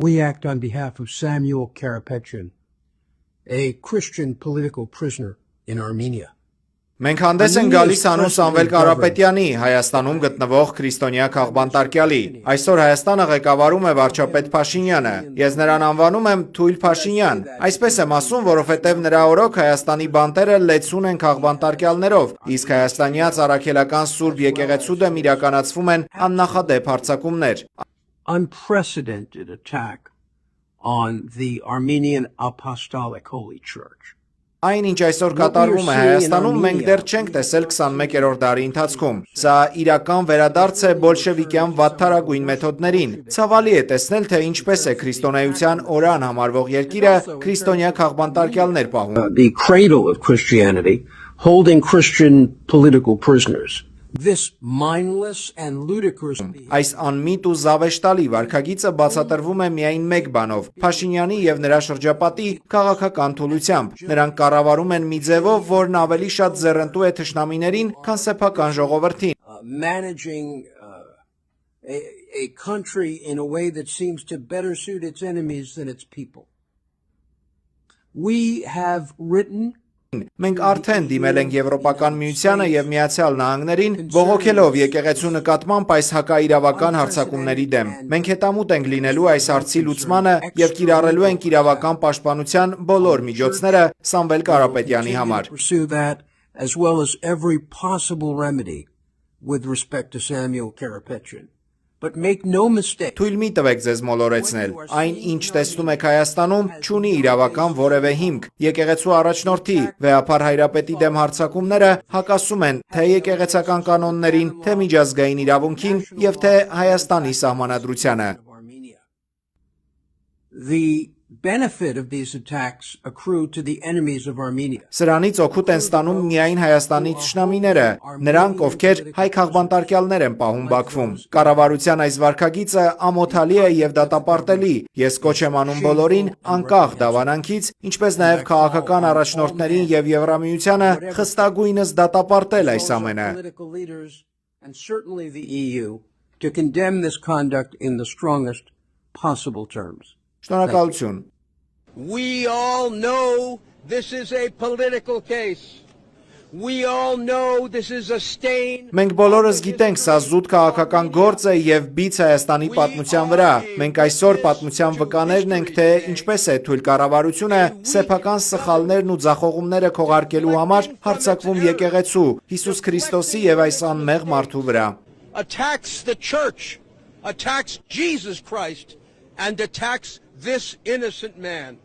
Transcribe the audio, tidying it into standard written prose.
We act on behalf of Samuel Karapetyan, a Christian political prisoner in Armenia. Մենք հանդես են գալիս անուն Սամվել Կարապետյանի, Հայաստանում գտնվող քրիստոնյա քաղբանտարկյալի։ Այսօր Հայաստանը ղեկավարում է վարչապետ Փաշինյանը։ Ես նրան անվանում եմ Թույլ Փաշինյան։ Այսպես եմ ասում, որովհետև նրա օրոք Հայաստանի բանտերը լեցուն են քաղբանտարկյալներով, իսկ հայաստանյաց առաքելական Սուրբ եկեղեցու դեմ իրականացվում են աննախադեպ հարձակումներ։ Unprecedented attack on the Armenian Apostolic Holy Church. Այն, ինչ այսօր կատարվում է Հայաստանում, մենք դեռ չենք տեսել 21-րդ դարի ընթացքում։ Սա իրական վերադարձ է բոլշևիկյան վատթարագույն մեթոդներին։ Ցավալի է տեսնել, թե ինչպես է քրիստոնեության օրան համարվող երկիրը քրիստոնյա քաղբանտարկյալներ պահում։ The cradle of Christianity, holding Christian political prisoners. This mindless and ludicrous. Այս անմիտ ու զավեշտալի վարքագիծը բացատրվում է միայն մեկ բանով՝ Փաշինյանի եւ նրա շրջապատի քաղաքական թուլությամբ։ Նրանք կառավարում են մի ձևով, որն ավելի շատ ձեռնտու է թշնամիներին, քան սեփական ժողովրդին։ Managing a country in a way that seems to better suit its enemies than its people. We have written. Մենք արդեն դիմել ենք Եվրոպական միությանը եւ Միացյալ Նահանգներին, բողոքելով եկեղեցու նկատմամբ այս հակաիրավական հարձակումների դեմ։ Մենք հետամուտ ենք լինելու այս հարցի լուծմանը եւ կիրառելու ենք իրավական պաշտպանության բոլոր միջոցները Սամվել Կարապետյանի համար։ As well as every possible remedy with respect to Samuel Karapetyan. But make no mistake. Թույլ մի տվեք ձեզ մոլորեցնել։ Այն, ինչ տեսնում եք Հայաստանում, չունի իրավական որևէ հիմք։ Եկեղեցու առաջնորդի վեհապար հայրապետի դեմ հարձակումները հակասում են թե եկեղեցական կանոններին, թե միջազգային իրավունքին եւ թե Հայաստանի սահմանադրությանը։ The benefit of these attacks accrue to the enemies of Armenia. Սրանից օգուտ են ստանում միայն Հայաստանի թշնամիները, նրանք, ովքեր հայ քաղբանտարկյալներ են պահում Բաքվում։ Կառավարության այս վարքագիծը ամոթալի է եւ դատապարտելի։ Ես կոչ եմ անում բոլորին, անկախ դավանանքից, ինչպես նաեւ քաղաքական առաջնորդներին եւ Եվրամիությանը խստագույնս դատապարտել այս ամենը։ And certainly the EU to condemn this conduct in the strongest possible terms. Շնորհակալություն։ We all know this is a political case. We all know this is a stain. Մենք բոլորս գիտենք, սա զուտ քաղաքական գործ է եւ բիծ Հայաստանի պատմության վրա։ Մենք այսօր պատմության վկաներն ենք, թե ինչպես է թույլ կառավարությունը սեփական սխալներն ու ձախողումները քողարկելու համար հարձակվում եկեղեցու, Հիսուս Քրիստոսի եւ այս անմեղ մարդու վրա։ Attacks the church, attacks Jesus Christ, and attacks this innocent man.